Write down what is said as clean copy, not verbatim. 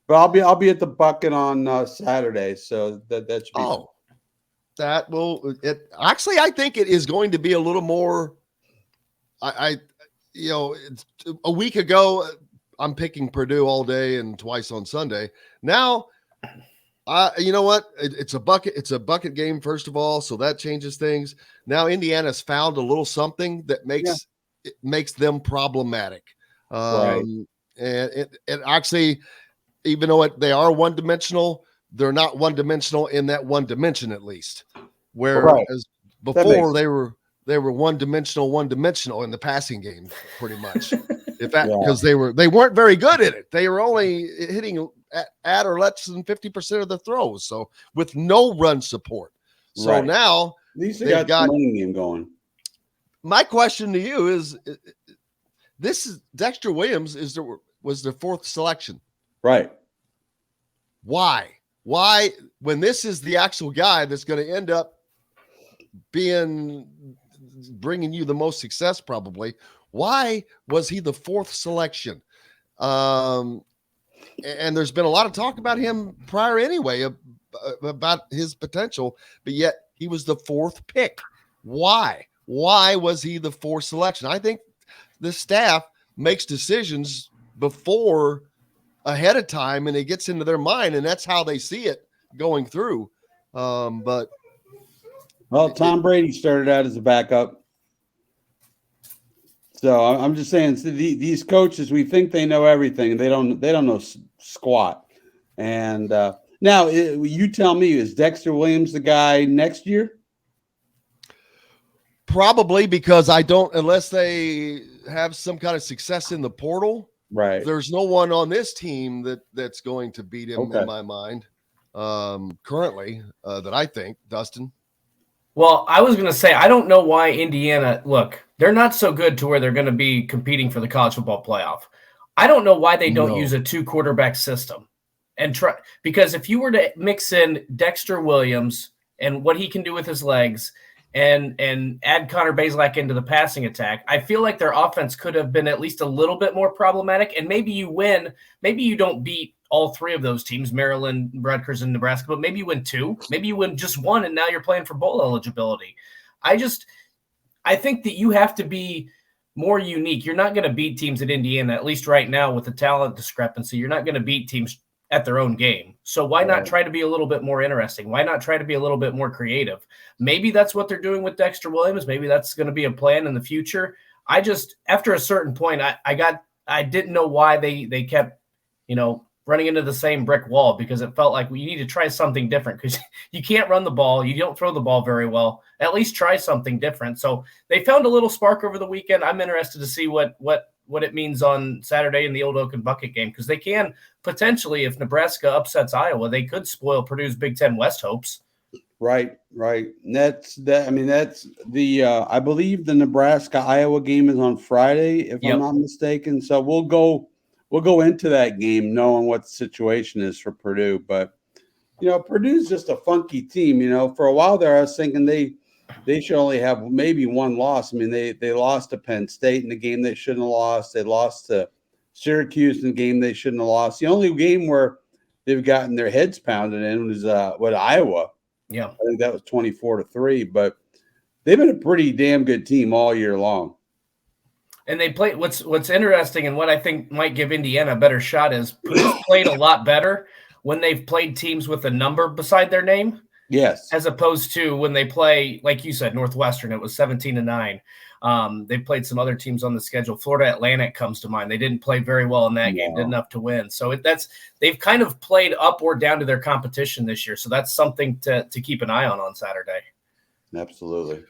But I'll be at the Bucket on Saturday, so that should be fun. Oh, that will it actually I think it is going to be a little more I it's a week ago I'm picking Purdue all day and twice on Sunday. Now you know what? It's a bucket game, first of all, so that changes things. Now Indiana's found a little something that makes them problematic. Right. And it actually, even though they are one dimensional, they're not one dimensional in that one dimension, at least. Whereas before they were one dimensional in the passing game, pretty much. In fact, because they weren't very good at it. They were only hitting at or less than 50% of the throws. So with no run support. So now at least they got the running game going. My question to you is, this is Dexter Williams was the fourth selection. Right. Why, when this is the actual guy that's going to end up bringing you the most success, probably, why was he the fourth selection? And there's been a lot of talk about him prior anyway, about his potential, but yet he was the fourth pick. Why was he the fourth selection? I think the staff makes decisions ahead of time, and it gets into their mind, and that's how they see it going through. But Tom Brady started out as a backup. So I'm just saying, these coaches, we think they know everything, and they don't know squat. And now you tell me, is Dexter Williams the guy next year? Probably, because unless they have some kind of success in the portal, right? There's no one on this team that's going to beat him in my mind currently that I think. Dustin? Well, I was going to say, I don't know why Indiana, look, they're not so good to where they're going to be competing for the college football playoff. I don't know why they don't use a 2-quarterback system and try, because if you were to mix in Dexter Williams and what he can do with his legs and add Connor Bazelak into the passing attack, I feel like their offense could have been at least a little bit more problematic. And maybe you win, maybe you don't beat all three of those teams, Maryland, Rutgers, and Nebraska, but maybe you win two, maybe you win just one, and now you're playing for bowl eligibility. I think that you have to be more unique. You're not going to beat teams at Indiana, at least right now with the talent discrepancy. You're not going to beat teams at their own game. So why not try to be a little bit more interesting? Why not try to be a little bit more creative? Maybe that's what they're doing with Dexter Williams. Maybe that's going to be a plan in the future. After a certain point, I didn't know why they kept, running into the same brick wall, because it felt like you need to try something different, because you can't run the ball. You don't throw the ball very well. At least try something different. So they found a little spark over the weekend. I'm interested to see what it means on Saturday in the Old Oaken Bucket Game, because they can potentially, if Nebraska upsets Iowa, they could spoil Purdue's Big Ten West hopes. Right. And that's the I believe the Nebraska-Iowa game is on Friday, if I'm not mistaken. So we'll go into that game knowing what the situation is for Purdue. But Purdue's just a funky team. For a while there, I was thinking they should only have maybe one loss. I mean, they lost to Penn State in the game they shouldn't have lost. They lost to Syracuse in the game they shouldn't have lost. The only game where they've gotten their heads pounded in was Iowa. Yeah, I think that was 24-3. But they've been a pretty damn good team all year long. And they played. What's interesting, and what I think might give Indiana a better shot, is Purdue's played a lot better when they've played teams with a number beside their name. Yes. As opposed to when they play, like you said, Northwestern, it was 17-9. They've played some other teams on the schedule. Florida Atlantic comes to mind. They didn't play very well in that game, did enough to win. So they've kind of played up or down to their competition this year. So that's something to keep an eye on Saturday. Absolutely.